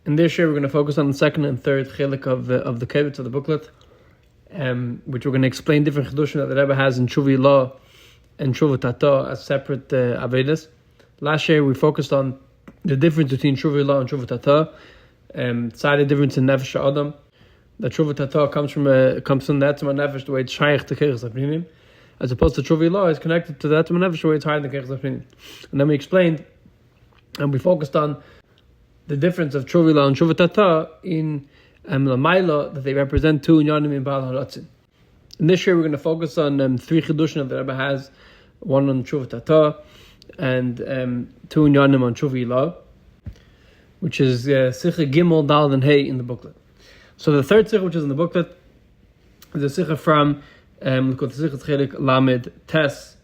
In this year, we're going to focus on the second and third chilek of the Kovetz of the booklet, which we're going to explain different chidushim that the Rebbe has in Teshuvah and Teshuva as separate avedas. Last year, we focused on the difference between Teshuvah and Teshuva, cited the difference in nefesh adam. That Teshuva comes from the etzem nefesh, the way it's shaykh to keches apninim, as opposed to Teshuvah is connected to the etzem nefesh, the way it's higher than keches apninim. And then we explained, and we focused on the difference of Teshuvah and Teshuva in Lamaila, that they represent two inyanim in Baal Haratzin. In this year, we're going to focus on three chidushim that the Rebbe has, one on Teshuvah and two inyanim on Teshuvah, which is Sicha Gimel, Dal, and Hey in the booklet. So the third Sicha, which is in the booklet, is a Sicha from Likkutei Sichos Lamed Tes,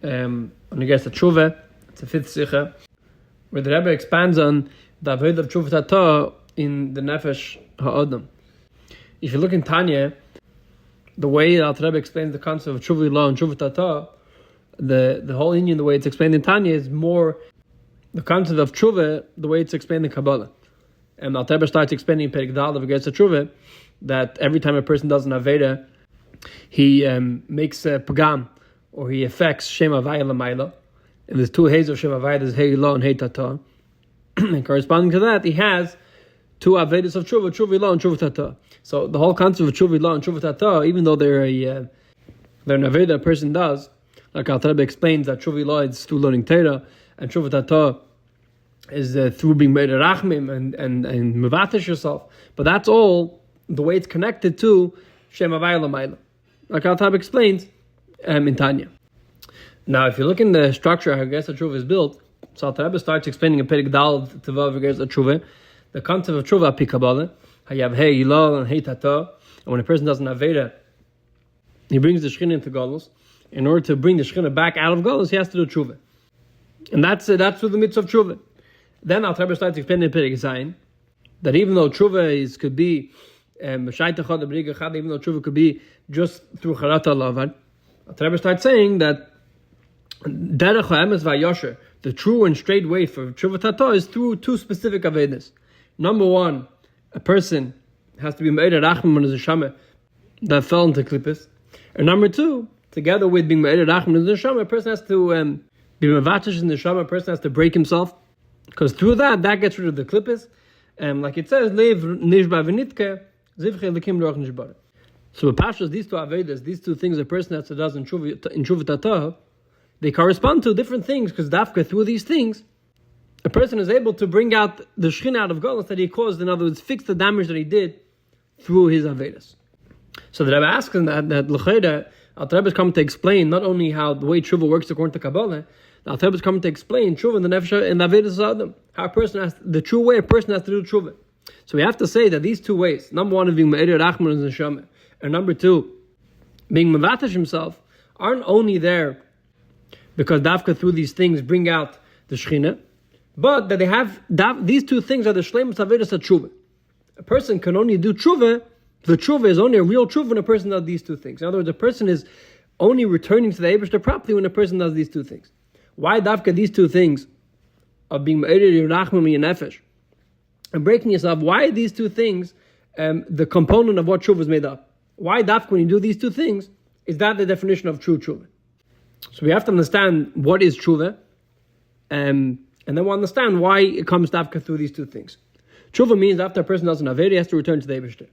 on I guess the Teshuva. It's a fifth Sicha, where the Rebbe expands on the avodah of Teshuvah in the nefesh ha'adam. If you look in Tanya, the way that the Rebbe explains the concept of Teshuvah and Teshuvah, the whole Indian, the way it's explained in Tanya, is more the concept of Teshuvah, the way it's explained in Kabbalah. And the Rebbe starts explaining in Perek Dal of Avodas Teshuvah that every time a person does an aveda, he makes a pagam, or he affects Shem Havaya L'mayla. And there's two hays of Shem Havaya, there's Hey Lo and Hey Tata. And corresponding to that, he has two avedas of Teshuvah and Teshuvah. So the whole concept of Teshuvah and Teshuvah, even though they're an aveda a person does, like Al Rebbe explains that Teshuvah is through learning Torah, and Teshuvah is through being made a rachmim and mevatesh yourself. But that's all the way it's connected to Shem Havaya L'mayla, like Al Rebbe explains in Tanya. Now, if you look in the structure how Avodas Teshuvah is built, so Al Rebbe starts explaining in Perek Dal to Avodas Teshuvah the concept of Teshuvah pi Kabbalah, how you have Hey Ilal and Hey Tata, and when a person does an aveda, he brings the Shechina into Galus. In order to bring the Shechina back out of Galus, he has to do Teshuvah, and that's through the mitzvah of Teshuvah. Then Al Rebbe starts explaining in Perek Zayin that even though Teshuvah could be even though Teshuvah could be just through Charata Lavad, Al Rebbe starts saying that Derech HaEmes VaYosher, the true and straight way for Teshuvah is through two specific avedas. Number one, a person has to be made a rachmim on his neshama that fell into klippus. And number two, together with being made a rachmim on his neshama, a person has to be mevatesh in the neshama, a person has to break himself, because through that gets rid of the klippus. Like it says, Leiv nishba v'nitke, zivche lekim roch nishbar. So with Pashas, these two avedas, these two things a person has to do in Teshuvah, they correspond to different things, because dafka through these things, a person is able to bring out the Shechina out of Galus that he caused, in other words, fix the damage that he did through his avedas. So the Rebbe asks him that l'chayda, Al Rebbe is coming to explain not only how the way Teshuvah works according to Kabbalah, Al Rebbe is coming to explain Teshuvah in the nefesh and the avedas adam, how a person has, the true way a person has to do Teshuvah. So we have to say that these two ways, number one is being me'eder rachman and neshama, and number two, being mevatesh himself, aren't only there because dafka through these things bring out the Shechina, but that they have these two things are the shleimus avedas Teshuvah. A person can only do Teshuvah. The Teshuvah is only a real Teshuvah when a person does these two things. In other words, a person is only returning to the Eibishter properly when a person does these two things. Why dafka these two things of being me'eder rachmim nefesh and breaking yourself? Why are these two things the component of what Teshuvah is made up? Why dafka when you do these two things is that the definition of true Teshuvah? So we have to understand what is Teshuvah, and then we'll understand why it comes dafka through these two things. Teshuvah means after a person does an aveda, he has to return to the Eibishter.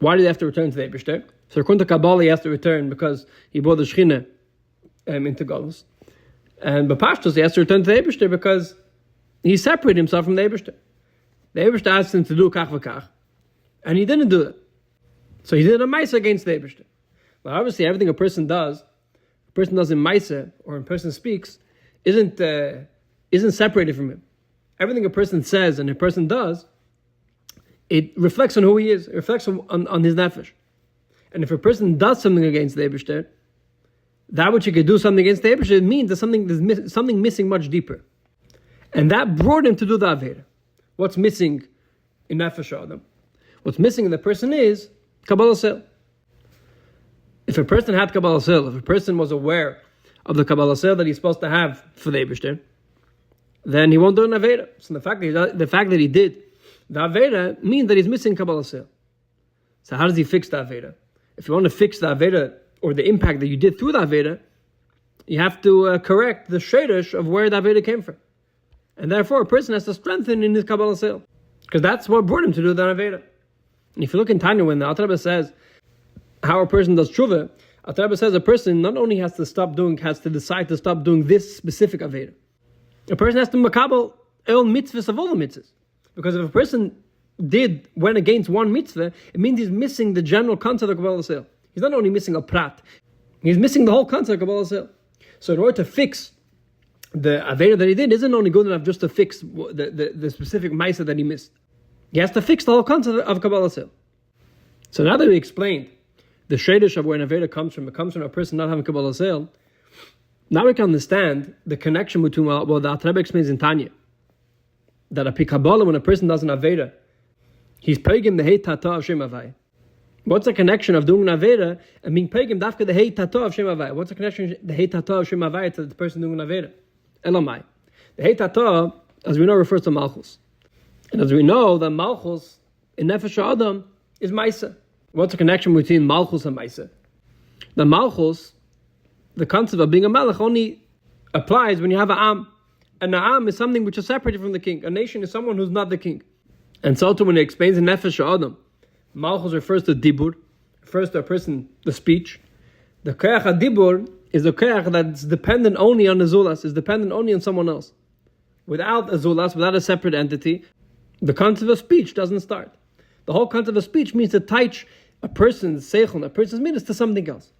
Why do they have to return to the Eibishter? So according to Kabbalah, he has to return because he brought the Shechina into Galus. And B'Pashtos, he has to return to the Eibishter because he separated himself from the Eibishter. The Eibishter asked him to do kach v'kach, and he didn't do it. So he did a ma'aseh against the Eibishter. But obviously, everything a person does in ma'aseh or a person speaks isn't separated from him. Everything a person says and a person does, it reflects on who he is. It reflects on his nefesh. And if a person does something against the Eibishter, that which he could do something against the Eibishter means there's something missing much deeper. And that brought him to do the aveda. What's missing in nefesh adam? What's missing in the person is Kabbalah Sel. If a person had Kabbalah Sel, if a person was aware of the Kabbalah Sel that he's supposed to have for the Eibishter, then he won't do an aveda. So the fact that he did The Aveda means that he's missing Kabbalah Sale. So how does he fix the Aveda? If you want to fix the Aveda or the impact that you did through the Aveda, you have to correct the shadish of where the Aveda came from. And therefore, a person has to strengthen in his Kabbalah Sale. Because that's what brought him to do the Aveda. And if you look in Tanya, when the Alter Rebbe says how a person does Teshuva, Alter Rebbe says a person not only has to decide to stop doing this specific Aveda. A person has to makabel all mitzvahs of all the mitzvahs. Because if a person went against one mitzvah, it means he's missing the general concept of Kabbalah Sale. He's not only missing a prat, he's missing the whole concept of Kabbalah Sale. So in order to fix the Aveda that he did, isn't only good enough just to fix the specific Maisa that he missed. He has to fix the whole concept of Kabbalah Sale. So now that we explained the shadish of where an Aveda comes from, it comes from a person not having Kabbalah Sale, now we can understand the connection between what the Alter Rebbe explains in Tanya. That a Kabbalah, when a person does an Aveda, he's paying the Hey Tata of Shem Havai. What's the connection of doing an Aveda and being paying dafka the Hey Tata of Shem Havai? What's the connection the Hey Tata of Shem Havai to the person doing an Aveda? Elamai. The Hey Tata, as we know, refers to Malchus. And as we know, that Malchus in Nefesh Adam is Maisa. What's the connection between Malchus and Maisa? The Malchus, the concept of being a Melech, only applies when you have an Am. And the Am is something which is separated from the king. A nation is someone who's not the king. And so too, when it explains in Nefesh Adam, Malchus refers to Dibur, refers to a person, the speech. The Keach HaDibur is a Keach that's dependent only on the Zulas, is dependent only on someone else. Without a Zulas, without a separate entity, the concept of speech doesn't start. The whole concept of speech means to touch a person's seichel, a person's midas to something else.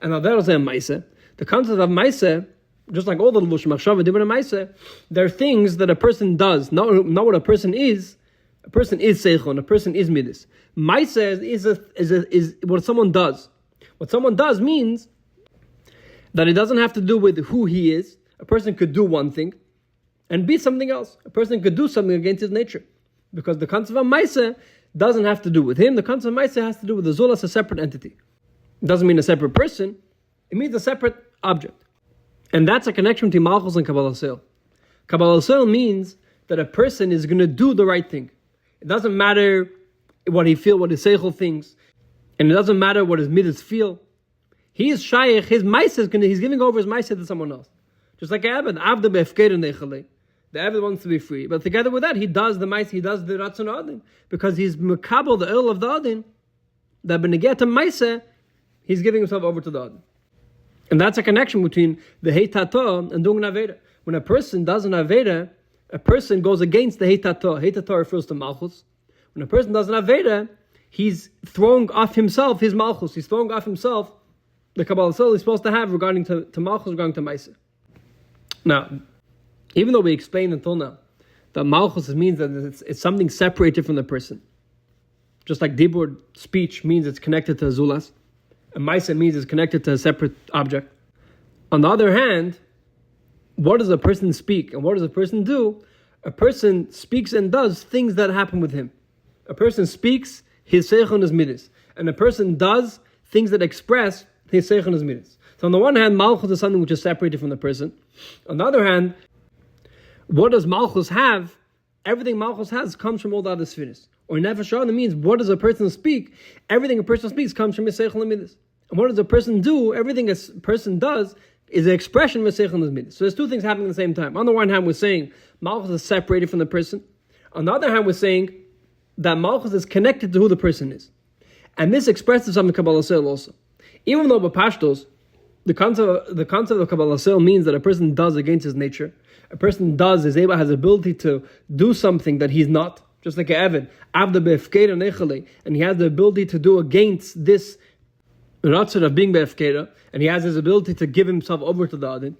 And now there is a Maisa. The concept of Maisa, just like all the Lushim, Machshava, Dibur, and Maisa, they're things that a person does, not what a person is. A person is seichel, a person is midas. Maisa is what someone does. What someone does means that it doesn't have to do with who he is. A person could do one thing and be something else. A person could do something against his nature. Because the concept of Maisa doesn't have to do with him. The concept of Maisa has to do with the Zulas, a separate entity. It doesn't mean a separate person. It means a separate object. And that's a connection between Malchus and Kabbalah Sale. Kabbalah Sale means that a person is going to do the right thing. It doesn't matter what he feels, what his seichel thinks, and it doesn't matter what his midas feel. He is shaykh, his maisa he's giving over his maisa to someone else. Just like Abed, Avda be'efkeir nechale. The Abed wants to be free, but together with that, he does the maisa, he does the ratzon adin, because he's mekabel the earl of the adin. That benegeh to maisa, he's giving himself over to the adin, and that's a connection between the Hey Tata and doing an Aveda. When a person does an Aveda, a person goes against the Hey Tata. Hey Tata refers to Malchus. When a person does an Aveda, he's throwing off himself his Malchus. He's throwing off himself the Kabbalah Sale he's supposed to have regarding to Malchus, regarding to Maisa. Now, even though we explained until now that Malchus means that it's something separated from the person, just like Dibur, speech, means it's connected to Zulas, and Maisa means it's connected to a separate object. On the other hand, what does a person speak and what does a person do? A person speaks and does things that happen with him. A person speaks his seichel and his midas, and a person does things that express his seichel and his midas. So on the one hand, Malchus is something which is separated from the person. On the other hand, what does Malchus have? Everything Malchus has comes from all the other spheres. Or Nefesh Adam means, what does a person speak? Everything a person speaks comes from his seichel and midas. And what does a person do? Everything a person does is an expression of seichel and his midas. So there's two things happening at the same time. On the one hand, we're saying Malchus is separated from the person. On the other hand, we're saying that Malchus is connected to who the person is. And this expresses something in Kabbalah Sale also. Even though Bapashtos, the concept of Kabbalah Sale means that a person does against his nature. A person has the ability to do something that he's not. Just like Evan, Avda be'efkeira nechale, and he has the ability to do against this ratzon of being be'efkeira, and he has his ability to give himself over to the adin.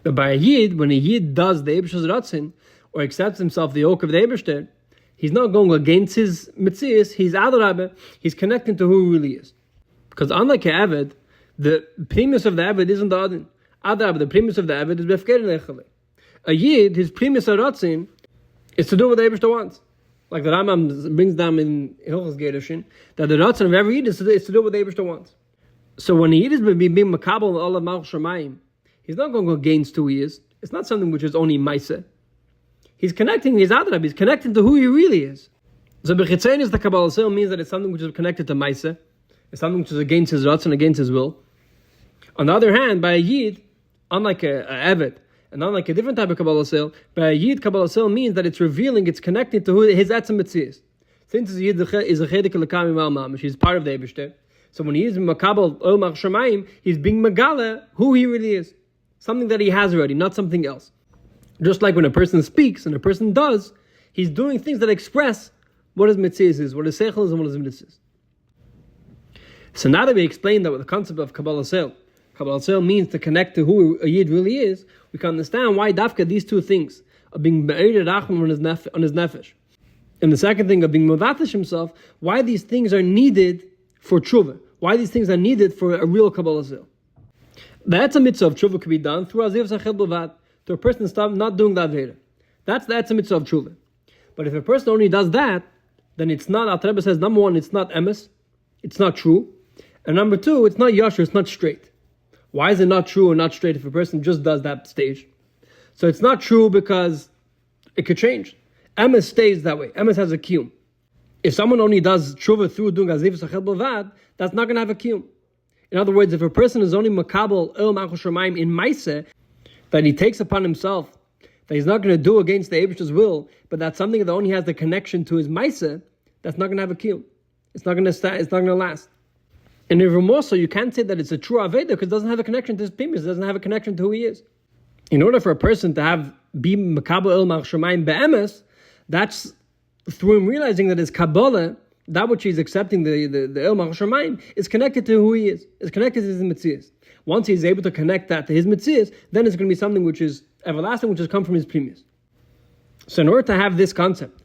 But by a yid, when a yid does the Eibishter's ratzon, or accepts himself the yoke of the Eibishter, he's not going against his mitzias, he's adarabah, he's connecting to who he really is. Because unlike a Aved, the primus of the Aved isn't the adin. Adarabah, the primus of the Aved is be'efkeira nechale. A yid, his primus of ratzon is to do what the Eibishter wants. Like the Rambam brings down in Hilchos Gerushin, that the ratzon of every yid is to do what the Eibishter wants. So when a yid is being makabel all of Malchus Shamayim, he's not going to go against who he is. It's not something which is only Maisa. He's connecting his Adrab, he's connecting to who he really is. So b'chitzein is the Kabbalah Sil means that it's something which is connected to Maisa. It's something which is against his Ratzon, against his will. On the other hand, by a Yid, unlike a Evet, and unlike a different type of Kabbalah Sil, by a Yid, Kabbalah Sil means that it's revealing, it's connecting to his Etzem Metzias. Since a Yid is a Chedik L'Kami Mal Mamish, he's part of the Eibishter. So when he is Makabal Ol Mach Shamayim, he's being Megala who he really is. Something that he has already, not something else. Just like when a person speaks and a person does, he's doing things that express what his Metzias is, what his Seichel is, and what his Midas is. So now that we explained that with the concept of Kabbalah Sil means to connect to who a Yid really is, we can understand why Dafka these two things of being Be'ered Rachman on his Nefesh, and the second thing of being Mavatish himself, why these things are needed for Teshuva, why these things are needed for a real Kabbalah Sil. The Etzem Mitzvah of Teshuva can be done through Aziv Sachel Bavad, to a person stop not doing that Veda. That's the Etzem Mitzvah of Teshuva. But if a person only does that, then it's not, Al Rebbe says, number one, it's not emes, it's not true. And number two, it's not yasher, it's not straight. Why is it not true or not straight if a person just does that stage? So it's not true because it could change. Emes stays that way. Emes has a kiyum. If someone only does tshuva through doing aziv sachel bavad, that's not going to have a kiyum. In other words, if a person is only makabel el machos shamayim in maiseh, that he takes upon himself, that he's not going to do against the Eibishter's will, but that's something that only has the connection to his maiseh, that's not going to have a kiyum. It's not going to start. It's not going to last. And even more so, you can't say that it's a true Aveda because it doesn't have a connection to his Pimis, it doesn't have a connection to who he is. In order for a person to be Makabel El Mach Shamayim Be'emes, that's through him realizing that his Kabbalah, that which he's accepting, the El Mach Shamayim, is connected to who he is, is connected to his Metzias. Once he's able to connect that to his Metzias, then it's going to be something which is everlasting, which has come from his Pimis. So in order to have this concept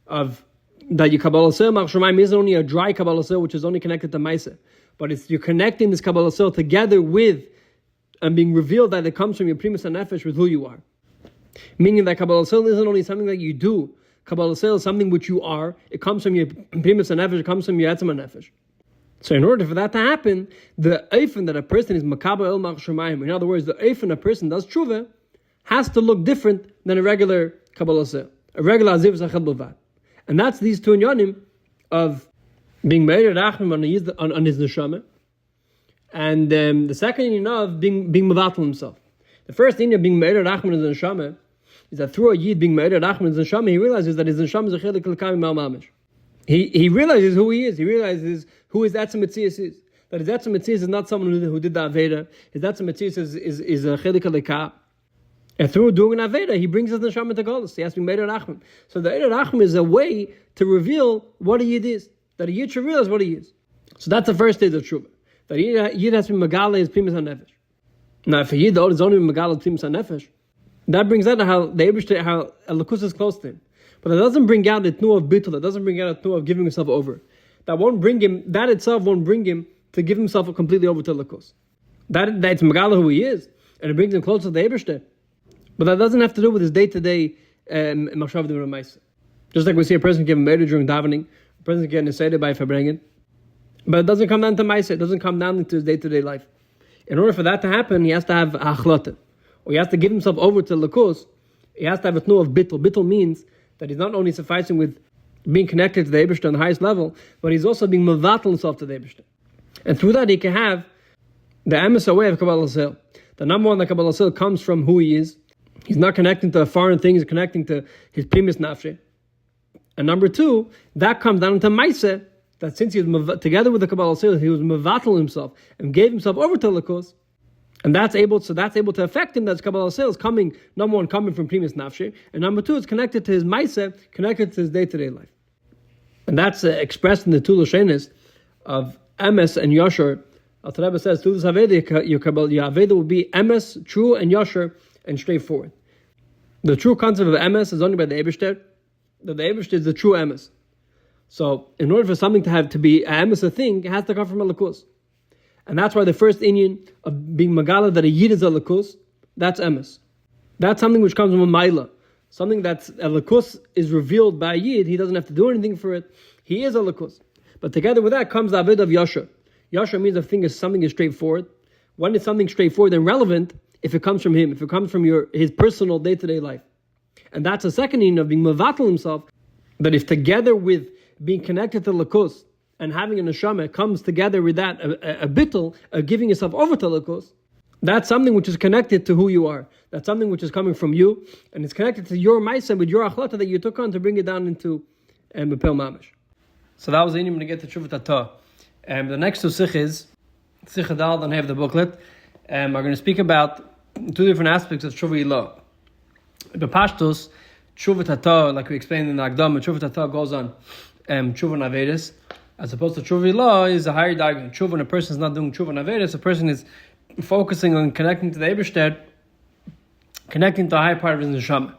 of that your Kabbalah Sil Mach Shamayim isn't only a dry Kabbalah Sil which is only connected to Maisa, but you're connecting this Kabbalah Sil together with and being revealed that it comes from your Primus and Nefesh with who you are. Meaning that Kabbalah Sil isn't only something that you do, Kabbalah Sil is something which you are, it comes from your Primus and Nefesh, it comes from your Etzem and Nefesh. So in order for that to happen, the Eifen that a person is Makabel El Mach Shamayim, in other words, the Eifen a person does Teshuva, has to look different than a regular Kabbalah Sil, a regular Aziv Zachel Bavad. And that's these two inyanim of being Me'er Rachman on his neshama, and the second inyan of being Mavatal himself. The first inyan of being Me'er Rachman on his neshama is that through a Yid being Me'er Rachman on his neshama, he realizes that his neshama is a chelik l'kami mal mamish. He realizes who he is. He realizes who his Etzem Metzias is. That his Etzem Metzias is not someone who did the Aveda. His Etzem Metzias is a chelik l'ka. And through doing an Aveda, he brings his neshama to Golus. He has to be Me'er Rachman. So the Me'er Rachman is a way to reveal what a Yid is. That a Yid should realize what he is. So that's the first stage of Teshuva. That a Yid has to be Megala his Primus HaNefesh. Now if a Yid is only Megala his Primus HaNefesh, that brings out how the Eibishter, how Likkutei is close to him. But that doesn't bring out the Tnuah of Bittul, that doesn't bring out the Tnuah of giving himself over. That itself won't bring him to give himself completely over to Likkutei. That's Megala who he is, and it brings him closer to the Eibishter. But that doesn't have to do with his day-to-day Machshav D'Mur Maisa. Just like we see a person give a murder during davening, a person get decided by Fabrengen, but it doesn't come down to Maisa, it doesn't come down to his day-to-day life. In order for that to happen, he has to have Achlata, or he has to give himself over to Likkutei. He has to have a Tnuah of Bittul. Bittul means that he's not only sufficing with being connected to the Eibishter on the highest level, but he's also being Mavatal himself to the Eibishter. And through that he can have the Emes way of Kabbalah Sil. The number one, that Kabbalah Sil comes from who he is. He's not connecting to foreign things, he's connecting to his Primus Nafshe. And number two, that comes down to Maisa, that since he was together with the Kabbalah Sil, he was Mavatal himself and gave himself over to Likkutei. And that's able to affect him. That's Kabbalah Sil is coming, number one, coming from Primus Nafshe, and number two, it's connected to his Maisa, connected to his day-to-day life. And that's expressed in the two Lashonos of Emes and Yashar. Al Rebbe says, through this Aveda, your Aveda will be Emes, true, and Yashar, and straightforward. The true concept of Emes is only by the Eibishter. That the Eibishter is the true Emes. So, in order for something to be a Emes a thing, it has to come from a Likkutei. And that's why the first inyan of being Magala, that a Yid is a Likkutei, that's Emes. That's something which comes from a Maila. Something that's a Likkutei is revealed by a Yid, he doesn't have to do anything for it. He is a Likkutei. But together with that comes the Aved of Yashar. Yashar means something is straightforward. When it's something straightforward and relevant, if it comes from him, if it comes from his personal day-to-day life. And that's a second inyan of being Mavatal himself, That if together with being connected to Likkutei and having a neshama comes together with that, a bittul, giving yourself over to Likkutei, that's something which is connected to who you are. That's something which is coming from you, and it's connected to your ma'aseh with your achlata that you took on to bring it down into Bepil Mamash. So that was the inyan to get to Teshuva Tata. The next two sichos, Sicha Dal, don't have the booklet, are going to speak about two different aspects of Teshuva Illah. The Pashtos, Teshuva Tata, like we explained in the Agdam, Teshuva Tata goes on Teshuva Navedes, as opposed to Teshuva Illah is a higher diagram. Teshuva, when a person is not doing Teshuva Navedes, a person is focusing on connecting to the Eibishter, connecting to a higher part of his neshama.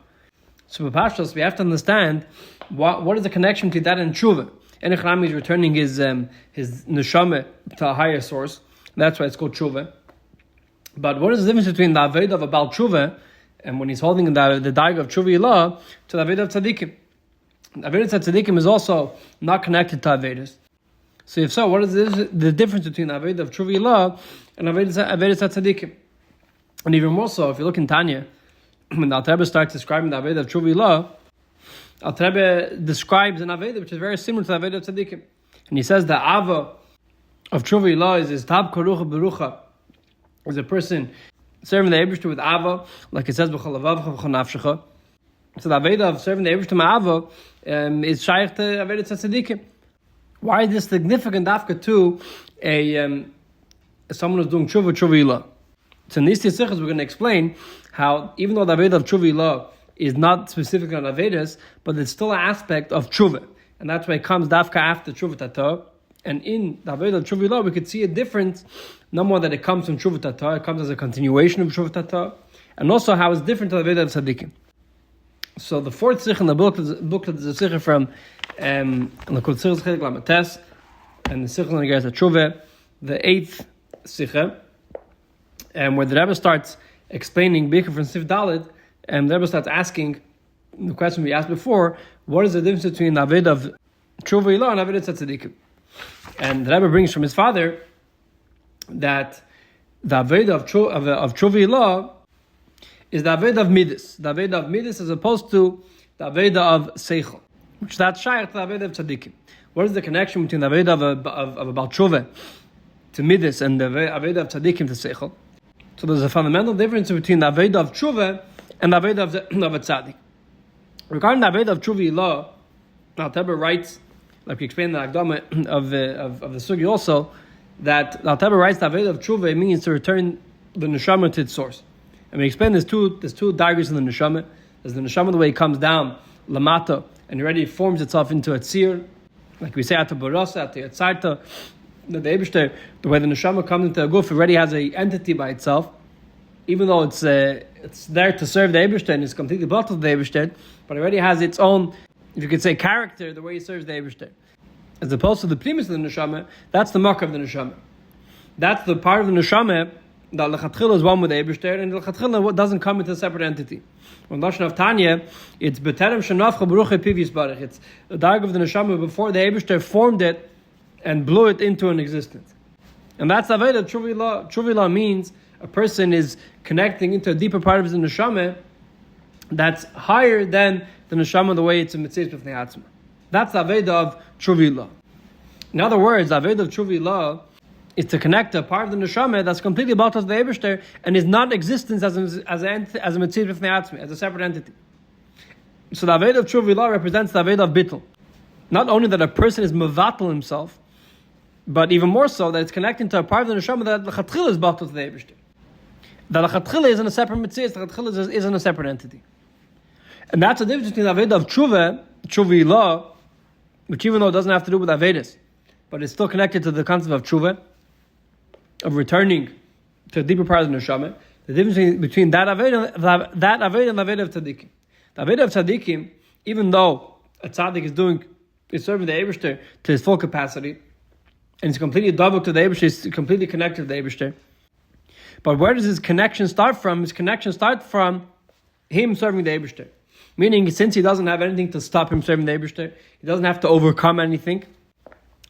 So for Pashtos, we have to understand what is the connection between that and Teshuva. And Echrami is returning his neshama to a higher source. That's why it's called Teshuva. But what is the difference between the Aved of a Baal Teshuva and when he's holding the daig of Teshuva Ilah to the Aved of Tzadikim? The Aved of Tzadikim is also not connected to Avedis. So if so, what is the difference between the Aved of Teshuva Ilah and Aved of Tzadikim? And even more so, if you look in Tanya, when the Alter Rebbe starts describing the Aved of Teshuva Ilah, Alter Rebbe describes an Aved which is very similar to the Aved of Tzadikim. And he says the Ava of Teshuva Ilah is Tab Karucha Berucha, is a person serving the Eibishter with Ava, like it says B'chol Avavcha V'chol Nafshecha. So the Aved of serving the Eibishter with Ava is Shaykh to Aved Tzadikim. Why is this significant after to someone who's doing Teshuva Ilah? So in these two sichos, we're going to explain how even though the Aved of Teshuva Ilah is not specific on Avedis, but it's still an aspect of Teshuva. And that's why it comes dafka after Teshuva Tata. And in the Aved of Teshuva Ilah, we could see a difference, no more that it comes from Teshuva Tata, it comes as a continuation of Teshuva Tata, and also how it's different to the Aved of Tzadikim. So the fourth sikh in the booklet is a sikh from Likkutei Sichos Chelik Lamed Tes, and the sikh on the Teshuva, the eighth sikh, where the Rebbe starts explaining Bikkur from Sif Dalet, and the Rebbe starts asking the question we asked before: what is the difference between the Aved of Teshuva Ilah and Aved of Tzadikim? And the Rebbe brings from his father that the Aved of Teshuva Ilah is the Aved of Midas. The Aved of Midas as opposed to the Aved of Seichel, which that's Shaykh to the Aved of Tzadikim. What is the connection between the Aved of a Baal Teshuva to Midas and the Aved of Tzadikim to Seichel? So there's a fundamental difference between the Aved of Teshuva and the Aved of a Tzadik. Regarding the Aved of Teshuva Ilah, Alter Rebbe writes, like we explained in the Agdama of the Sugi also, that Alter Rebbe writes the Aved of Teshuva means to return the neshama to its source. And we explained there's two daggers in the neshama. There's the neshama the way it comes down lamata and already forms itself into a tzir, like we say at the barasa, at the yatzarta. The Eibishter, the way the neshama comes into a guf, already has an entity by itself, even though it's there to serve the Eibishter and it's completely bought to the Eibishter, but it already has its own, if you could say, character, the way it serves the Eibishter. As opposed to the primus of the neshama, that's the mark of the neshama. That's the part of the neshama that lechatchila is one with the Eibishter, and lechatchila doesn't come into a separate entity. When Lashon of Tanya, it's beterem shenafcha beruche pivis barich. It's the dark of the neshama before the Eibishter formed it and blew it into an existence. And that's the Aved of Teshuva Ilah. Teshuva Ilah means a person is connecting into a deeper part of his neshama that's higher than the neshama the way it's in mitzvah b'fnei atzma. That's the Aved of Teshuva Ilah. In other words, the Aved of Teshuva Ilah is to connect a part of the neshama that's completely about to the Eibishter and is not existence as a mitzvah b'fnei atzma, as a separate entity. So the Aved of Teshuva Ilah represents the Aved of bittul. Not only that a person is mevatel himself, but even more so that it's connecting to a part of the neshama that lechatchila is bought to the Eibishter. The lechatchila is in a separate mitzvah, the lechatchila is in a separate entity. And that's the difference between the Aved of Teshuva Ilah, which even though it doesn't have to do with Avedis, but it's still connected to the concept of Teshuva, of returning to a deeper part of the neshama. The difference between that Aved and the Aved of Tzadikim. The Aved of Tzadikim, even though a Tzadik is serving the Eibishter to his full capacity, and he's completely double to the Eibishter, he's completely connected to the Eibishter. But where does his connection start from? His connection starts from him serving the Eibishter. Meaning, since he doesn't have anything to stop him serving the Eibishter, he doesn't have to overcome anything.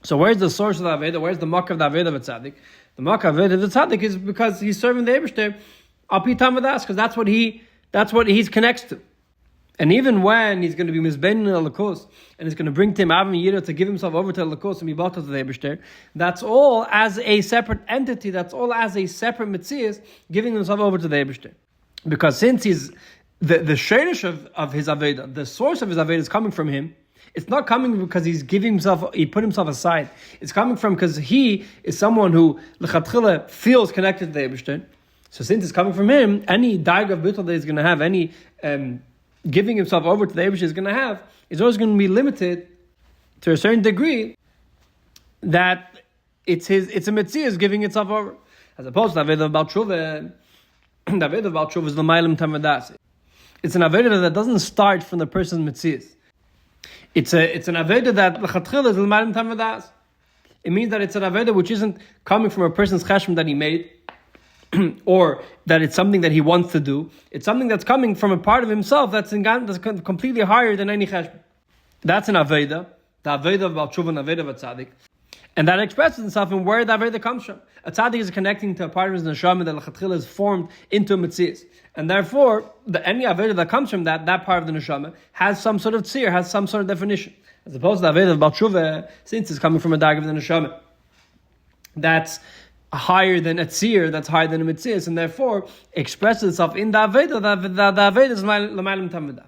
So where's the source of the Aved? Where's the mark of the Aved of a Tzadik? The mark of Aved of the Tzadik is because he's serving the Eibishter al pi tamadas, because that's what he connects to. And even when he's going to be mizbein Lakos, and he's going to bring to him Avim Yira to give himself over to Lakos and be bought to the Eibishter, that's all as a separate entity, that's all as a separate Metzias, giving himself over to the Eibishter. Because since he's the shirish of his Aveda, the source of his Aveda is coming from him, it's not coming because he put himself aside. It's coming from because he is someone who lechatchila feels connected to the Eibishter. So since it's coming from him, any daig of bittul that he's going to have, any giving himself over to the Eibishter is going to have, is always going to be limited to a certain degree that it's a Metzias giving itself over. As opposed to the Aveda of Balshuva, the Aveda of Balshuva is the Mailam Tamadas. It's an Aveda that doesn't start from the person's Metzias. It's an Aveda that L'chatchila is the Mailam Tamadas. It means that it's an Aveda which isn't coming from a person's cheshbon that he made, or that it's something that he wants to do. It's something that's coming from a part of himself that's completely higher than any cheshbon. That's an Aveda, the Aveda of Balshuva and Aveda of a Tzaddik. And that expresses itself in where the Aveda comes from. A Tzaddik is connecting to a part of his neshama that L'chatchila is formed into a Metzias. And therefore, any Aveda that comes from that part of the neshama has some sort of tzir, has some sort of definition. As opposed to the Aveda of Balshuva, since it's coming from a dag of the neshama that's higher than a tzir, that's higher than a Metzias, and therefore expresses itself in the Aveda, the Aveda is l'maylam tamadas.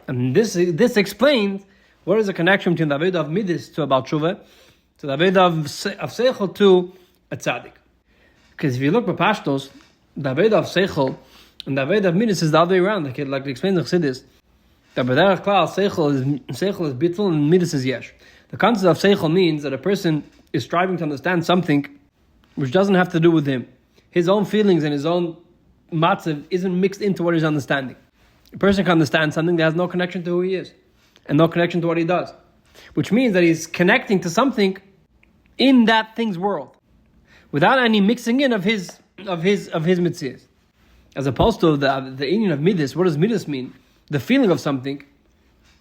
And this explains what is the connection between the Aveda of Midas to a Balshuva, to the Aveda of Seichel to a Tzaddik. Because if you look at Pashtos, the Aveda of Seichel and the Aveda of Midas is the other way around. Like it explains the Chassidus, that B'derech Klal Seichel is bittul and Midas is yesh. The concept of Seichel means that a person is striving to understand something which doesn't have to do with him. His own feelings and his own matzav isn't mixed into what he's understanding. A person can understand something that has no connection to who he is and no connection to what he does, which means that he's connecting to something in that thing's world without any mixing in of his mitzias. As opposed to the union of midas. What does midas mean? The feeling of something.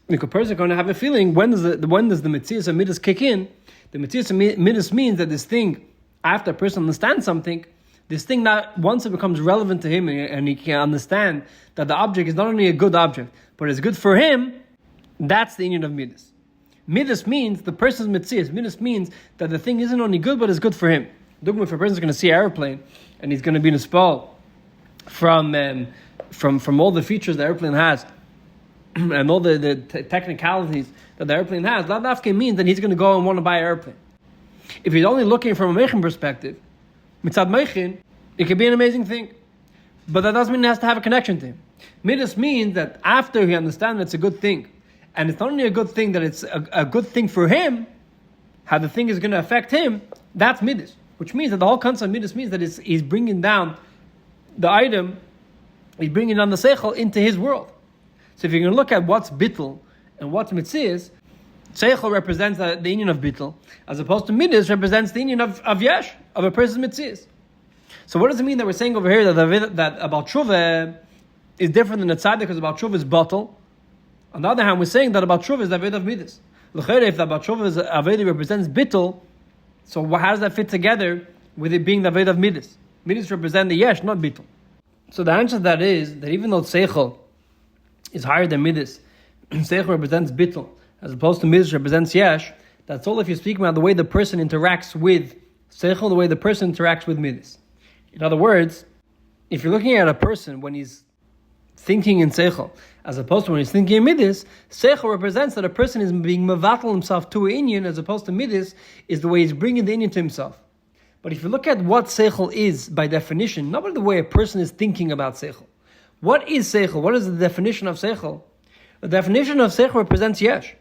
Like a person going to have a feeling. When does the mitzias of midas kick in? The mitzias of midas means that this thing, after a person understands something, this thing that once it becomes relevant to him and he can understand that the object is not only a good object, but it's good for him, that's the union of midas. Midas means the person's mitzias. Midas means that the thing isn't only good, but it's good for him. If a person is going to see an airplane and he's going to be in a spell from all the features the airplane has and all the technicalities that the airplane has, that means that he's going to go and want to buy an airplane. If he's only looking from a Meichin perspective, mitzad Meichin, it could be an amazing thing. But that doesn't mean it has to have a connection to him. Midas means that after he understands it's a good thing, and it's not only a good thing, that it's a good thing for him, how the thing is going to affect him, that's Midas. Which means that the whole concept of Midas means that he's bringing down the item, he's bringing down the Seichel into his world. So if you're going to look at what's Bittul and what's Metzias, Seichel represents the union of Bittul, as opposed to Midas represents the union of Yesh, of a person's Metzias. So what does it mean that we're saying over here that about Teshuva is different than a Tzaddik because about Teshuva is Batal? On the other hand, we're saying that about Teshuva is the Aveda of Midas. If the about Teshuva is Aveda represents Bittul, so how does that fit together with it being the Aveda of Midas? Midas represent the Yesh, not Bittul. So the answer to that is that even though Seichel is higher than Midas, Seichel represents Bittul, as opposed to Midas represents Yesh, that's all if you're speaking about the way the person interacts with Seichel, the way the person interacts with Midas. In other words, if you're looking at a person when he's thinking in Seichel, as opposed to when he's thinking in Midas, Seichel represents that a person is being mevatel himself to an Inyan, as opposed to Midas is the way he's bringing the Inyan to himself. But if you look at what Seichel is by definition, not by the way a person is thinking about Seichel. What is Seichel? What is the definition of Seichel? The definition of Seichel represents Yesh.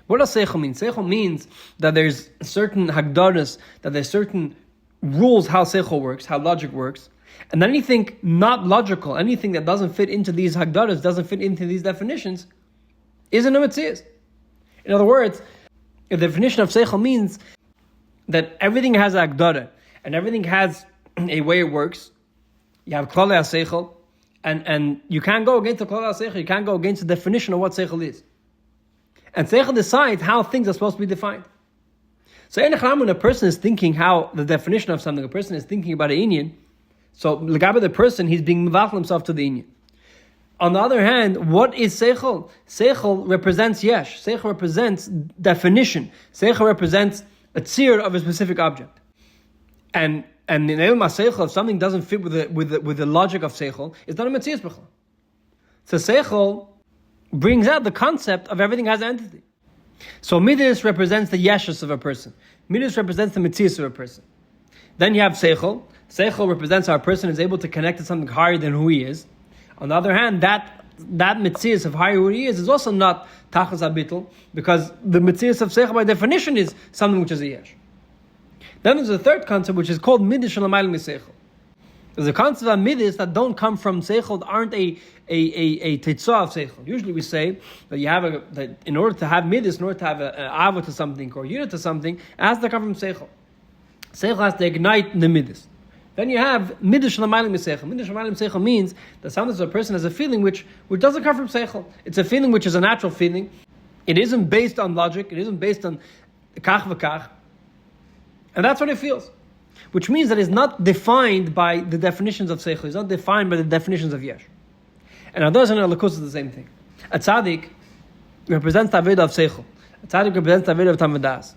What does Seichel mean? Seichel means that there's certain hagdaras, that there's certain rules how Seichel works, how logic works, and anything not logical, anything that doesn't fit into these hagdaras, doesn't fit into these definitions, isn't a metzias. In other words, the definition of Seichel means that everything has a hagdara, and everything has a way it works. You have klal Seichel, and you can't go against the klal Seichel, you can't go against the definition of what Seichel is. And Seichel decides how things are supposed to be defined. So when a person is thinking how the definition of something, a person is thinking about an inyan, so Lagabe the person, he's being mevatel himself to the inyan. On the other hand, what is Seichel? Seichel represents Yesh. Seichel represents definition. Seichel represents a tzir of a specific object. And in Ilma Seichel, if something doesn't fit with the logic of Seichel, it's not a Metzias B'chol. So Seichel brings out the concept of everything has an entity. So Midas represents the Yeshus of a person. Midas represents the Metzias of a person. Then you have Seichel. Seichel represents how a person is able to connect to something higher than who he is. On the other hand, that Metzias of higher who he is also not Tachas HaBittul, because the Metzias of Seichel by definition is something which is a Yesh. Then there's a third concept which is called Midas Shalamayl Miseichel. There's a concept of Midas that don't come from Seichel, aren't a Tetzah of Seichel. Usually we say that you have that in order to have Midas, in order to have an Ava to something or unit to something, it has to come from Seichel. Seichel has to ignite the Midas. Then you have Midas Shalamayl Miseichel. Midas Shalamayl Miseichel means that sometimes a person has a feeling which doesn't come from Seichel. It's a feeling which is a natural feeling. It isn't based on logic. It isn't based on kach v'kach. And that's what it feels. Which means that it's not defined by the definitions of Seichel. It's not defined by the definitions of Yesh. And Adas and Likkutei is the same thing. A tzaddik represents the Aveda of Seichel. A tzaddik represents the Aveda of Tamadas.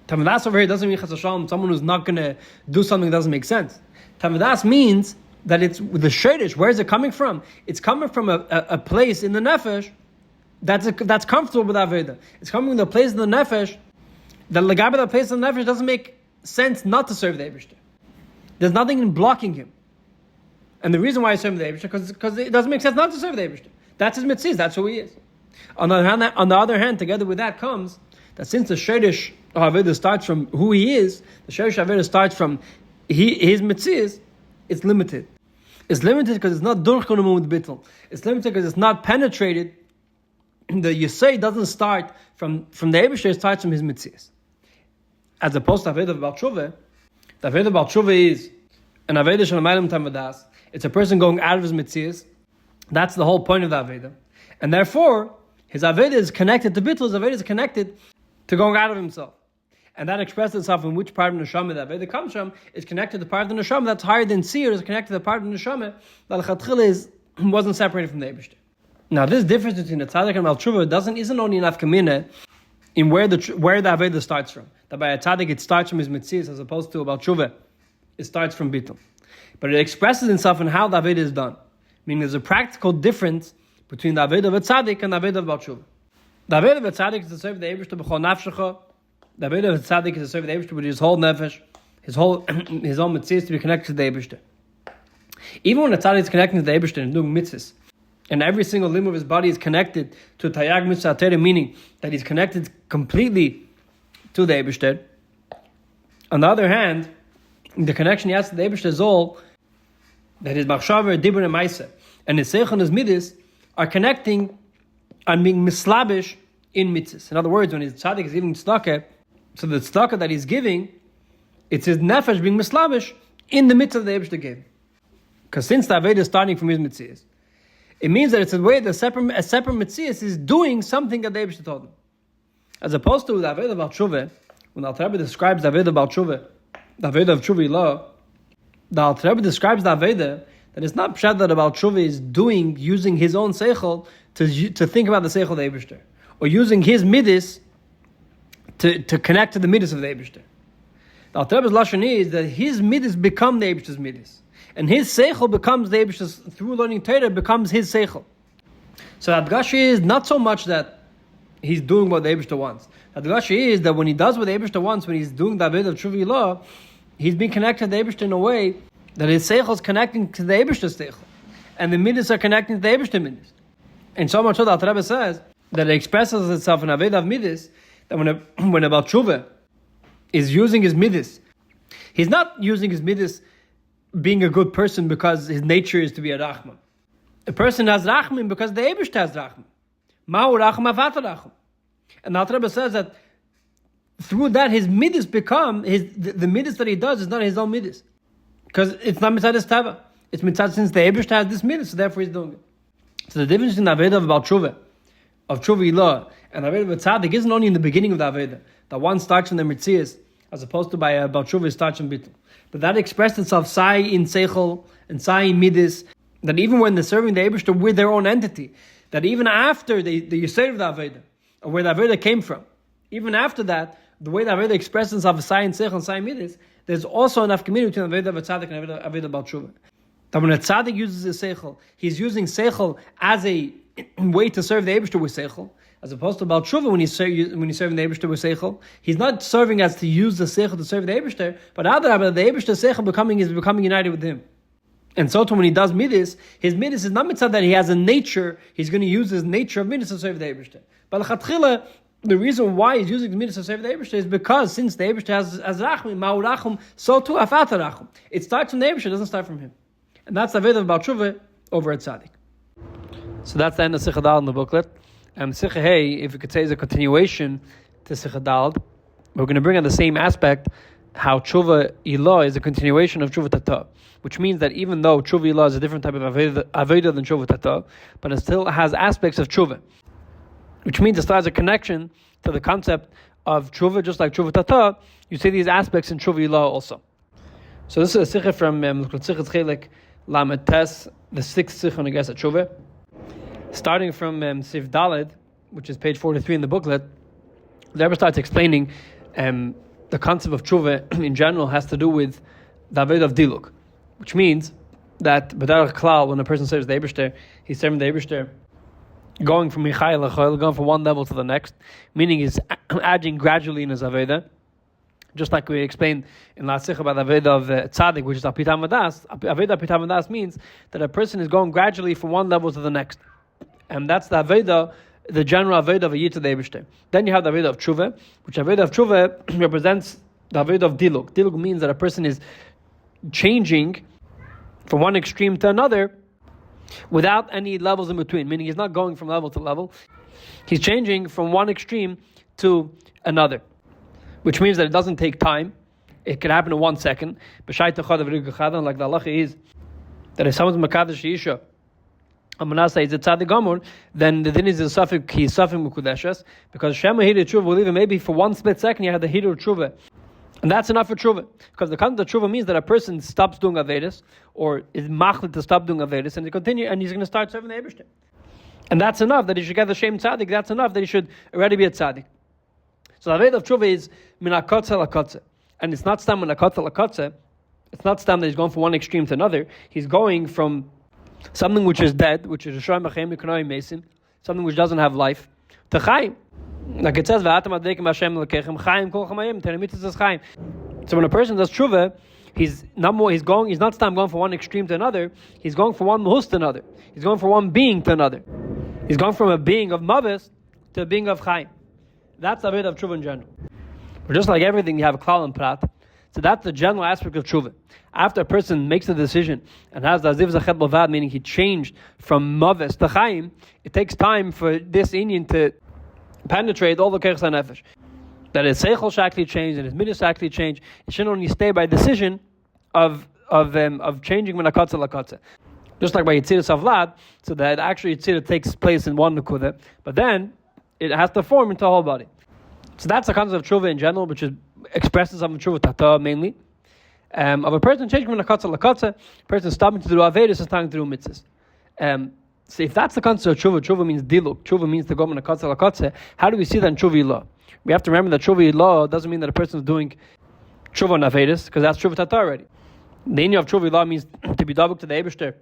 Tamadas over here doesn't mean Chas Hashem, someone who's not going to do something that doesn't make sense. Tamadas means that it's the shadish. Where is it coming from? It's coming from a place in the nefesh that's comfortable with Aveda. It's coming from the place in the nefesh that Lagabe that place in the nefesh doesn't make sense not to serve the Eibishter. There's nothing in blocking him. And the reason why I serve the Eibishter because it doesn't make sense not to serve the Eibishter. That's his mitzvah. That's who he is. On the other hand, together with that comes that since the Shadish Aveda starts from who he is, the Shadish Aveda starts from his mitzvahs, it's limited. It's limited because it's not durchkonumu with bittul. It's limited because it's not penetrated. The Yisei doesn't start from the Eibishter, it starts from his mitzvahs. As opposed to Aveda of Balshuva, the Aveda of Balshuva is an Aveda Shalamaylim Tamadas. It's a person going out of his mitzvahs. That's the whole point of the Aveda. And therefore, his Aveda is connected to Bittul, his Aveda is connected to going out of himself. And that expresses itself in which part of the Neshama the Aveda comes from, is connected to the part of the Neshama that's higher than Seer, is connected to the part of the Neshama that L'chatchila wasn't separated from the Eibishter. Now, this difference between the Tzaddik and Balshuva isn't only enough kamina in where the Aveda starts from. That by a tzaddik it starts from his mitzvahs as opposed to a Balshuva, it starts from bittul. But it expresses itself in how the Aveda is done. Meaning there's a practical difference between the Aveda of a tzaddik and the Aveda of Balshuva. The Aveda of a tzaddik is to serve the Eibishter b'chol nafshecha. The Aveda of a tzaddik is to serve the Eibishter with his whole nefesh, his own mitzvahs to be connected to the Eibishter. Even when a tzaddik is connecting to the Eibishter and doing mitzvahs, and every single limb of his body is connected to Tayag Mitzvah Tere, meaning that he's connected completely to the Eibishter. On the other hand, the connection he has to the Eibishter is all that his Machshaver, Dibur, and Maisa, and his Seichel and his Midas are connecting and being mislabish in mitzvahs. In other words, when his tzaddik is giving tzedakah, so the tzedakah that he's giving, it's his nefesh being mislabish in the mitzvah the Eibishter gave. Because since the Aveda is starting from his mitzvahs, it means that it's a way that a separate mitzvah is doing something that the Eibishter told him. As opposed to the Aveda of Balshuva, when the Alter Rebbe describes the Aveda of Balshuva, the Aveda of Tshuva Ila'ah, the Alter Rebbe describes the Aveda that it's not pshat that the Balshuva is using his own seichel to think about the seichel of the Eibishter, or using his midas to connect to the midas of the Eibishter. The Alter Rebbe's lashon is that his midas become the Eibishter's midas. And his seichel becomes the Eibishter's, through learning Torah, becomes his seichel. So Adgashi is not so much that he's doing what the Eibishter wants. Adgashi is that when he does what the Eibishter wants, when he's doing the Aveda of Tshuva Ila'ah, he's being connected to the Eibishter in a way that his seichel is connecting to the Eibishter's seichel. And the midas are connecting to the Eibishter midas. And so much so that Alter Rebbe says that it expresses itself in Aveda of midas, that when a Baal Tshuva is using his midas, he's not using his midas being a good person because his nature is to be a Rachman. A person has Rachman because the Eibishter has Rachman. Ma'u Rachman Avata Rachman. And the Alter Rebbe says that through that his midas become, the midas that he does is not his own midas. Because it's not mitzad his tava. It's mitzad since the Eibishter has this midas, so therefore he's doing it. So the difference in the Aveda of Baal Tshuva, of Tshuva Ila'ah, and the Aveda of Tzaddik isn't only in the beginning of the Aveda. That one starts from the Mitzias, as opposed to by a Baal Tshuva starts from Bittul. But that expressed itself sai in seichel and sai in midas that even when they're serving the Eibishter with their own entity, that even after the Yisrael of the Aveda, or where the Aveda came from, even after that, the way the Aveda expresses itself as Sayin Seichel and Sayin Midas, there's also enough community between Aveda of a Tzaddik and Aveda Bal Tshuva. That when a Tzaddik uses his Seichel, he's using Seichel as a way to serve the Eibishter with Seichel, as opposed to Bal Tshuva when he's serving the Eibishter with Seichel. He's not serving as to use the Seichel to serve the Eibishter, but rather the Eibishter Seichel is becoming united with him. And so too, when he does Midas, his Midas is not mitzvah that he has a nature, he's going to use his nature of Midas to serve the Eibishter. But l'chatchila, the reason why he's using the Midas to serve the Eibishter is because since the Eibishter has Rachum, Ma'u Rachum, so too Afata Rachum. It starts from the Eibishter, it doesn't start from him. And that's the Aveda of Bal Tshuva over at Tzaddik. So that's the end of Sicha Dal in the booklet. Sicha Hey, if you could say, is a continuation to Sicha Dal. We're going to bring on the same aspect, how Tshuva Ilā is a continuation of Tshuva Tata, which means that even though Tshuva Ilā is a different type of Aveda than Tshuva Tata, but it still has aspects of Tshuva, which means it still has a connection to the concept of Tshuva, just like Tshuva Tata. You see these aspects in Tshuva Ilā also. So this is a Sicha from Likkutei Sichos Lamed Tes, the 6th Sicha, I guess, at Tshuva. Starting from Sif Daled, which is page 43 in the booklet, the Rebbe starts explaining the concept of Tshuva in general has to do with the Aveda of Diluk, which means that B'derech Klal, when a person serves the Eibishter, he's serving the Eibishter going from Michayel L'Choyel, going from one level to the next, meaning he's adding gradually in his Aveda. Just like we explained in last Sikha about the Aveda of Tzaddik, which is Apitam Vadas. Aveda Apitam Vadas means that a person is going gradually from one level to the next. And that's the Aveda, the general Aveda of a Yitz Eibishter. Then you have the Aveda of Tshuva, which Aveda of Tshuva represents the Aveda of Diluk. Diluk means that a person is changing from one extreme to another without any levels in between, meaning he's not going from level to level. He's changing from one extreme to another, which means that it doesn't take time. It can happen in 1 second. Like the halacha is that if someone's Makadosh Isha, Amanasa is a tzaddik gomor, then the din is he's suffering mukudeshes, because Shema Hidur Tshuva will even maybe for 1 split second you have the Hidur Tshuva. And that's enough for Tshuva. Because the concept of Tshuva means that a person stops doing Avedis, or is machlit to stop doing Avedis, and he's going to start serving the Eibishter. And that's enough that he should get the Shem tzaddik, that's enough that he should already be a tzaddik. So the Aveda of Tshuva is min hakotze lakotze. And it's not stam min hakotze lakotze, it's not stam that he's going from one extreme to another, he's going from something which is dead, which is something which doesn't have life, to Chaim. Like it says, so when a person does Tshuva, he's not going from one extreme to another, he's going from one mahus to another. He's going from one being to another. He's going from a being of Mavis to a being of Chaim. That's the bit of Tshuva in general. But just like everything, you have a klal and prat. So that's the general aspect of Tshuva. After a person makes a decision and has the aziv zachet bavad, meaning he changed from Mavis to Chaim, it takes time for this Indian to penetrate all the keiches hanefesh. That his seichel should actually change and his midas should actually change. It shouldn't only stay by decision of changing min hakotze lakotze. Just like by Yitzira Savlad, so that actually Yitzira takes place in one nekuda, but then it has to form into a whole body. So that's the concept of Tshuva in general, which expresses some Tshuva Tata mainly. Of a person changing min hakotze lakotze, a person stopping to do Avedis and starting to do mitzvahs. So if that's the concept of Tshuva, Tshuva means diluk, Tshuva means to go min hakotze lakotze, how do we see that in Tshuva Ilā? We have to remember that Tshuva Ilā doesn't mean that a person is doing Tshuva on Avedis, because that's Tshuva Tata already. The meaning of Tshuva Ilā means to be dabuk to the Eibishter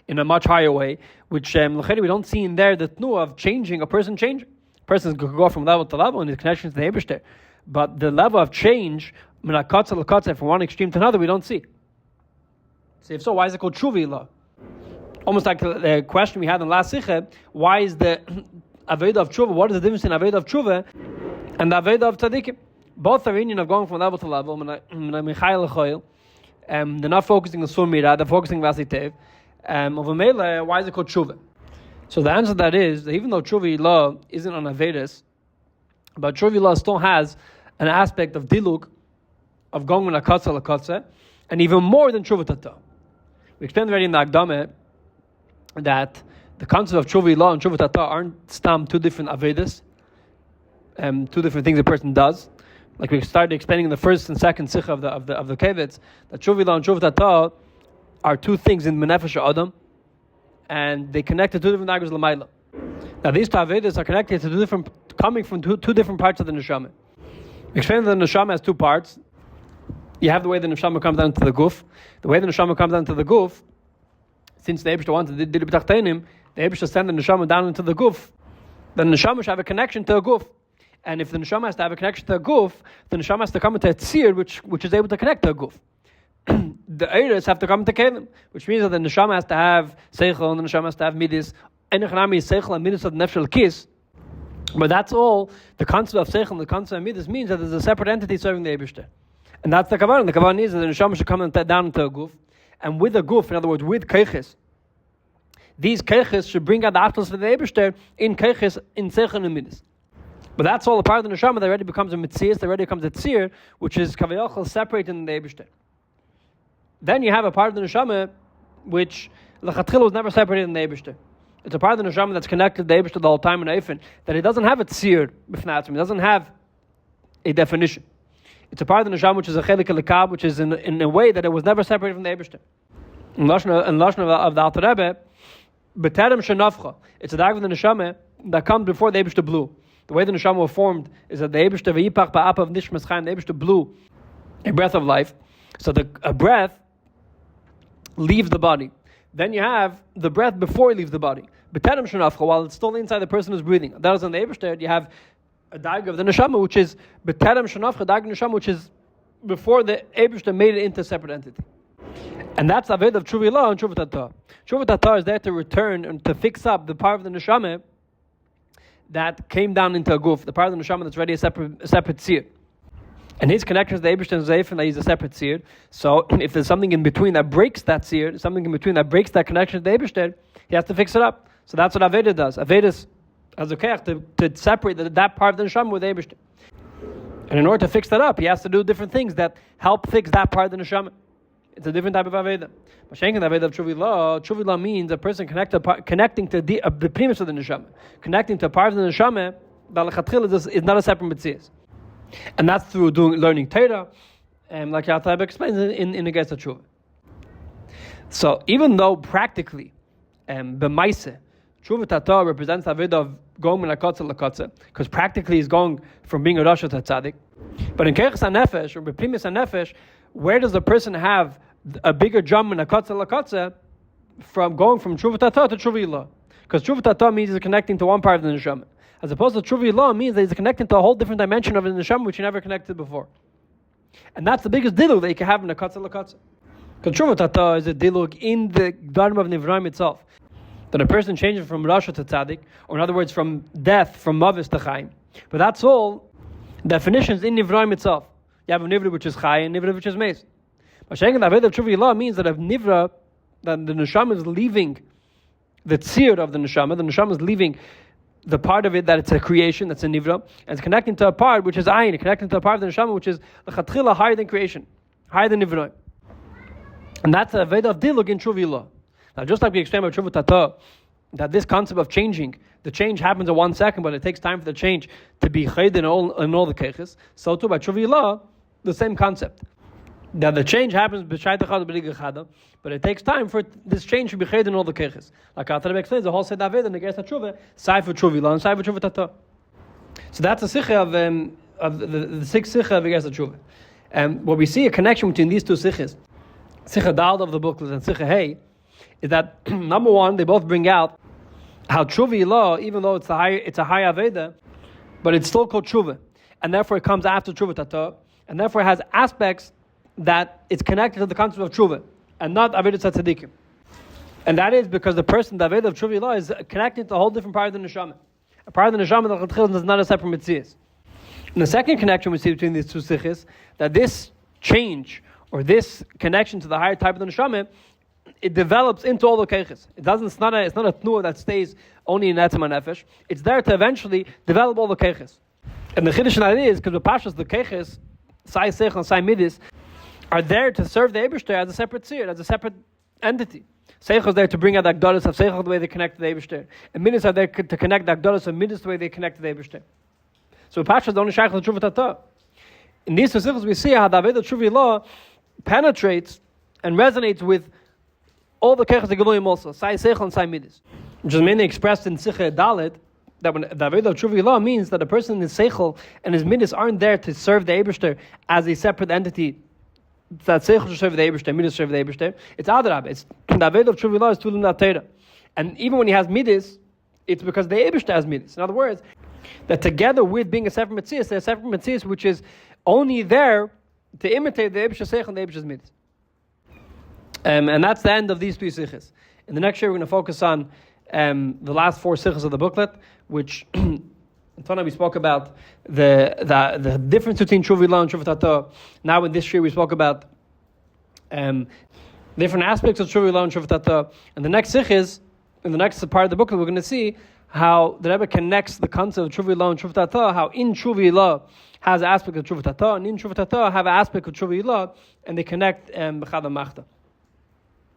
in a much higher way, which we don't see in there the tnuah of changing, a person changing. A person could go from level to level in his connection to the Eibishter, but the level of change, min hakotze lakotze, from one extreme to another, we don't see. So if so, why is it called Tshuva Ilā? Almost like the question we had in last Sikha, why is the Aveda of Tshuva, what is the difference in Aveda of Tshuva and the Aveda of Tzaddikim? Both are union of going from level to level. They're not focusing on Sur Mira, they're focusing on Vasitev. Why is it called Tshuva? So the answer to that is that even though Tshuva Ilā isn't on Avedis, but Tshuva Ilā still has an aspect of Diluk, of going on Hakotze Lakotze, and even more than Tshuva Tata. We explained already in the Akdameh that the concept of Tshuva Ilā and Tshuva Tata aren't stam two different Avedis, two different things a person does. Like we started explaining in the first and second Sikha of the Kovetz, that Tshuva Ilā and Tshuva Tata are two things in Menefesh Adam, and they connect to two different Dagos L'mayla. Now these two Avedas are connected to coming from two different parts of the Neshama. Explaining that the Neshama has two parts. You have the way the Neshama comes down to the Guf. The way the Neshama comes down to the Guf, since the Eibishter wanted to do the Eibishter send the Neshama down into the Guf, then the Neshama should have a connection to a Guf. And if the Neshama has to have a connection to a Guf, the Neshama has to come into a Tzir, which is able to connect to a Guf. The Eiros have to come to Kelim, which means that the Neshama has to have Seichel and the Neshama has to have Midis. Enochanami is Seichel and Midis of the Nefesh Kis. But that's all. The concept of Seichel and the concept of Midis means that there's a separate entity serving the Eibishter. And that's the Kavanah. The Kavanah is that the Neshama should come down into a Guf. And with a Guf, in other words, with Keiches, these Keiches should bring out the Achtos for the Eibishter in Keiches, in Seichel and Midis. But that's all a part of the Neshama that already becomes a Metzias, that already becomes a Tzir, which is Kavayachal separated in the Eibishter. Then you have a part of the Neshama which L'chatchila was never separated in the Eibishter. It's a part of the Neshama that's connected to the Eibishter the whole time in Eifen, that it doesn't have a Tzir b'fnatzim, it doesn't have a definition. It's a part of the Neshama which is a Chelik Elikab, which is in a way that it was never separated from the Eibishter. In Lashon of the Alter Rebbe, B'terem Shenafcha, it's a dag of the Neshama that comes before the Eibishter blew. The way the Neshama was formed is that the Eibishter v'yipach ba'apav nishmas chaim, the Eibishter blew a breath of life. So a breath leaves the body. Then you have the breath before it leaves the body. B'terem shenafcha, while it's still inside the person who's breathing. That is on the Eibishter. You have a dag of the Neshama, which is B'terem shenafcha, dag of the Neshama, which is before the Eibishter made it into a separate entity. And that's the Aved of Teshuvah and Teshuvah Tata. Teshuvah Tata is there to return and to fix up the part of the Neshama that came down into a Guf, the part of the Neshama that's already a separate tzir. And his connection to the Eibishter and Zeif, and he's a separate tzir. So if there's something in between that breaks that tzir, something in between that breaks that connection to the Eibishter, he has to fix it up. So that's what Aveda does. Aveda has a keach to separate that part of the Neshama with the Eibishter. And in order to fix that up, he has to do different things that help fix that part of the Neshama. It's a different type of Aveda. But Shenkin, the Aveda of Teshuvah means a person connecting to the premise of the Neshama, connecting to a part of the Neshama that L'chatchila is not a separate Metzias. And that's through learning Torah, like Yaltaib explains in the Gesetz Teshuva. So even though practically, b'maise, Teshuva Tata represents the Aveda of going min hakotza l'kotza, because practically he's going from being a Rasha to Tzadik. But in Keiches HaNefesh, or B'primis HaNefesh, where does the person have a bigger jump min hakotza l'kotza from going from Teshuva Tata to Teshuva Yila'ah? Because Teshuva Tata means he's connecting to one part of the Neshama. As opposed to Teshuva Yila'ah means that he's connecting to a whole different dimension of the Neshama which he never connected before. And that's the biggest dilug that you can have in a Katza L'Katza. Because Teshuva Tata is a dilug in the Dharma of Nivraim itself. That a person changes from Rasha to Tzadik, or in other words, from death, from Mavis to Chaim. But that's all definitions in Nivraim itself. You have a Nivra which is Chai and Nivra which is Meis. But saying the Aved of Teshuva Yila'ah means that a Nivra, that the Neshama is leaving the Tzir of the Neshama is leaving the part of it that it's a creation, that's a nivra, and it's connecting to a part which is ayin, connecting to a part of the neshama which is l'chatchila higher than creation, higher than nivra. And that's a veda of dilug in Teshuva Yila'ah. Now, just like we explained about Teshuva Tata, that this concept of changing, the change happens in 1 second, but it takes time for the change to be chayed in all the keiches. So too by Teshuva Yila'ah, the same concept. That the change happens but it takes time for this change to be chayed in all the keiches. Like Alter Rebbe explains, the whole set David and the Gesetz Teshuva, sai for Teshuva Yila'ah and sai for Teshuva Tata. So that's the sicha of the 6 sicha of the Gesetz Teshuva. And what we see a connection between these two sichas, sicha dal of the booklet and sicha hey, is that number one, they both bring out how Teshuva Yila'ah, even though it's a high aveda, but it's still called Teshuva, and therefore it comes after Teshuva Tata, and therefore it has aspects that it's connected to the concept of Teshuva, and not Avedas HaTzadikim. And that is because the person, the Aved of Teshuva Yila'ah, is connected to a whole different part of the Neshama. A part of the Neshama that is not a separate Metzias. And the second connection we see between these two sichos, that this change, or this connection to the higher type of the Neshama, it develops into all the keiches. It's not a tnuah that stays only in Etzem HaNefesh. It's there to eventually develop all the keiches. And the chiddush in that is, because the pashas, the keiches, Sai Seichel and Sai Midis, are there to serve the Eibishter as a separate tzir, as a separate entity. Seichel is there to bring out the Agdolos of Seichel the way they connect to the Eibishter. And Midis are there to connect the Agdolos of Midis the way they connect to the Eibishter. So Pasha is the only Shaykh of Teshuva Tata. In these two sichos we see how the Aved of Teshuva Yila'ah penetrates and resonates with all the kechas geluim also, sai seichel and sai midas, which is mainly expressed in Sicha Dalet, that when the avodah of Teshuva law means that a person in his seichel and his midas aren't there to serve the Eibishter as a separate entity. That seichel should serve the Eibishter, midas serve the Eibishter. It's adrab. It's the avodah of Teshuva law is tulim latera, and even when he has midas, it's because the Eibishter has midas. In other words, that together with being a separate mitzias, there's a separate mitzias which is only there to imitate the Eibishter seichel and the Eibishter's midas. And that's the end of these 3 sichos. In the next year, we're going to focus on the last 4 sichos of the booklet, which in Tana we spoke about the difference between Teshuva and Teshuva. Now in this year we spoke about different aspects of Teshuva and Teshuva. And the next sichos, in the next part of the booklet, we're going to see how the Rebbe connects the concept of Teshuva and Teshuva, how in Teshuva has an aspect of Teshuva, and in Teshuva have an aspect of Teshuva, and they connect b'chad machta.